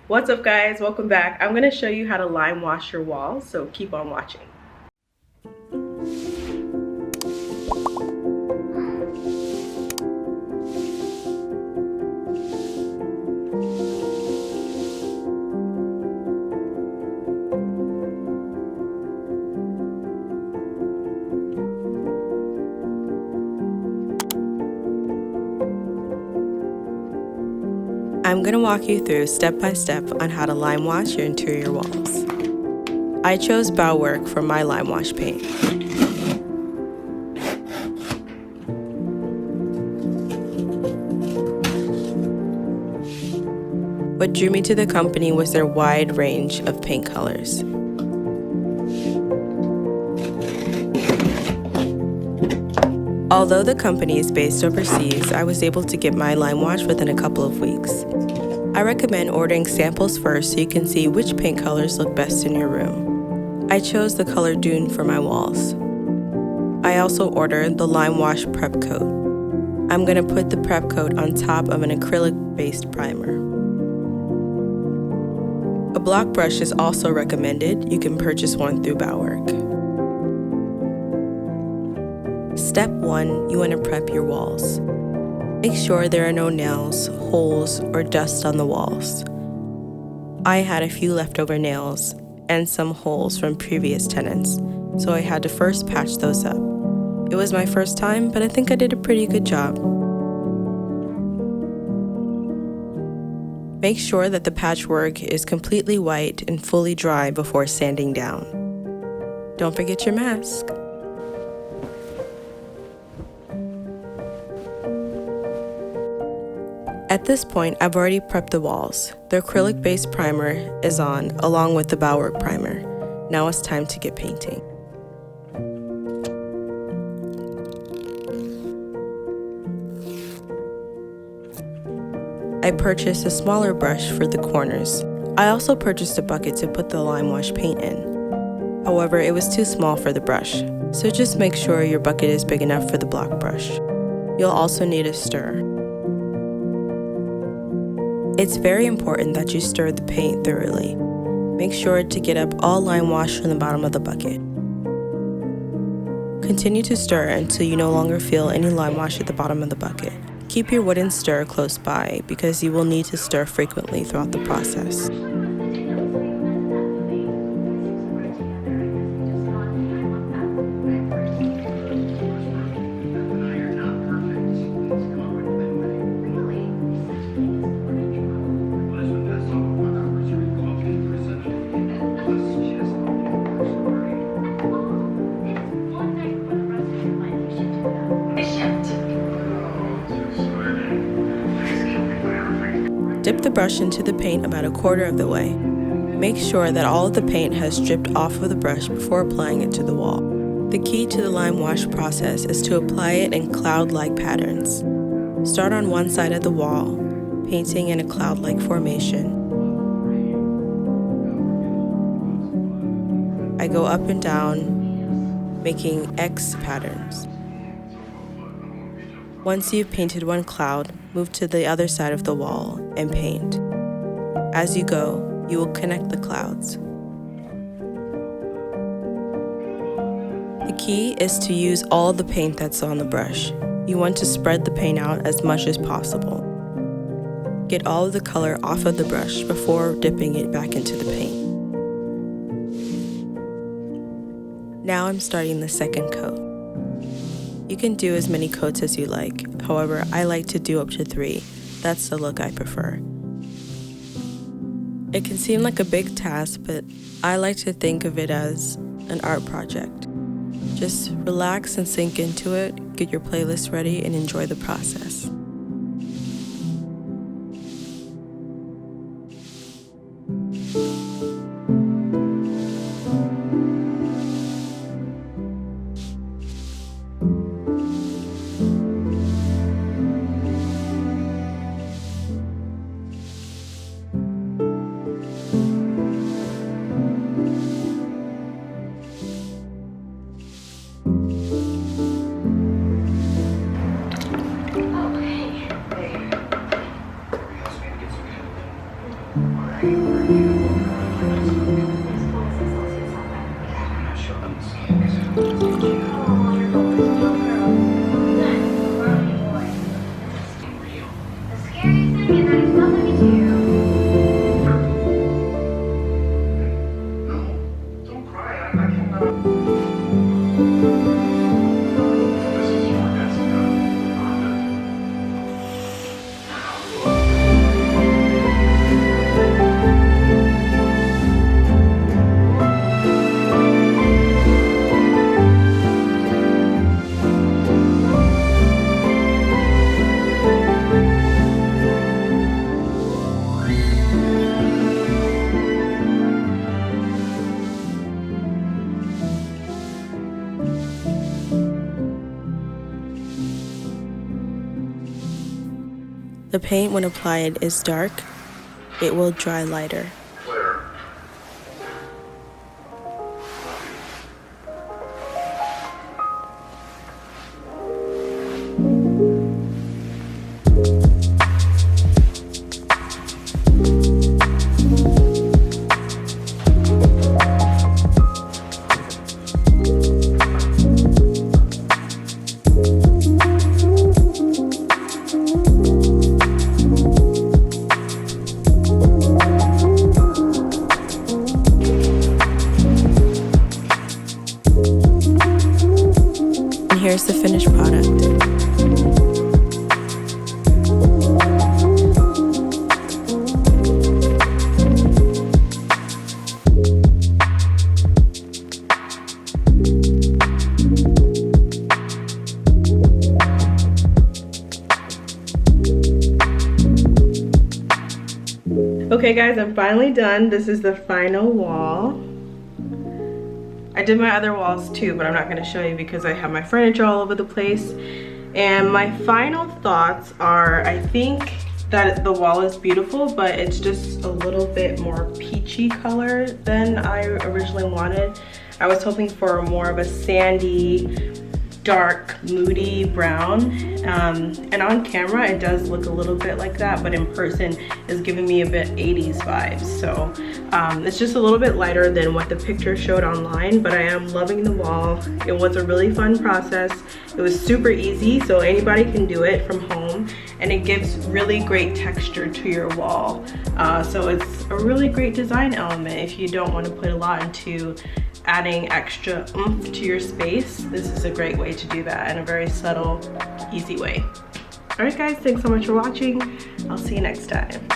What's up guys, welcome back. I'm gonna show you how to lime wash your walls, so keep on watching. I'm going to walk you through step by step on how to lime wash your interior walls. I chose Bauwerk for my lime wash paint. What drew me to the company was their wide range of paint colors. Although the company is based overseas, I was able to get my lime wash within a couple of weeks. I recommend ordering samples first so you can see which paint colors look best in your room. I chose the color Dune for my walls. I also ordered the Lime Wash Prep Coat. I'm going to put the prep coat on top of an acrylic-based primer. A block brush is also recommended. You can purchase one through Bauwerk. Step 1, you want to prep your walls. Make sure there are no nails, holes, or dust on the walls. I had a few leftover nails and some holes from previous tenants, so I had to first patch those up. It was my first time, but I think I did a pretty good job. Make sure that the patchwork is completely white and fully dry before sanding down. Don't forget your mask. At this point, I've already prepped the walls. The acrylic-based primer is on, along with the Bauwerk primer. Now it's time to get painting. I purchased a smaller brush for the corners. I also purchased a bucket to put the lime wash paint in. However, it was too small for the brush, so just make sure your bucket is big enough for the block brush. You'll also need a stir. It's very important that you stir the paint thoroughly. Make sure to get up all lime wash from the bottom of the bucket. Continue to stir until you no longer feel any lime wash at the bottom of the bucket. Keep your wooden stir close by because you will need to stir frequently throughout the process. Dip the brush into the paint about a quarter of the way. Make sure that all of the paint has dripped off of the brush before applying it to the wall. The key to the lime wash process is to apply it in cloud-like patterns. Start on one side of the wall, painting in a cloud-like formation. I go up and down, making X patterns. Once you've painted one cloud, move to the other side of the wall and paint. As you go, you will connect the clouds. The key is to use all the paint that's on the brush. You want to spread the paint out as much as possible. Get all of the color off of the brush before dipping it back into the paint. Now I'm starting the second coat. You can do as many coats as you like. However, I like to do up to 3. That's the look I prefer. It can seem like a big task, but I like to think of it as an art project. Just relax and sink into it, get your playlist ready, and enjoy the process. The paint, when applied, is dark. It will dry lighter. Here's the finished product. Okay guys, I'm finally done. This is the final wall. I did my other walls too, but I'm not going to show you because I have my furniture all over the place. And my final thoughts are, I think that the wall is beautiful, but it's just a little bit more peachy color than I originally wanted. I was hoping for more of a sandy, dark, moody brown. And on camera it does look a little bit like that, but in person is giving me a bit 80s vibes. So it's just a little bit lighter than what the picture showed online, but I am loving the wall. It was a really fun process. It was super easy, so anybody can do it from home, and it gives really great texture to your wall. So it's a really great design element if you don't want to put a lot into adding extra oomph to your space. This is a great way to do that in a very subtle, easy way. All right guys, thanks so much for watching. I'll see you next time.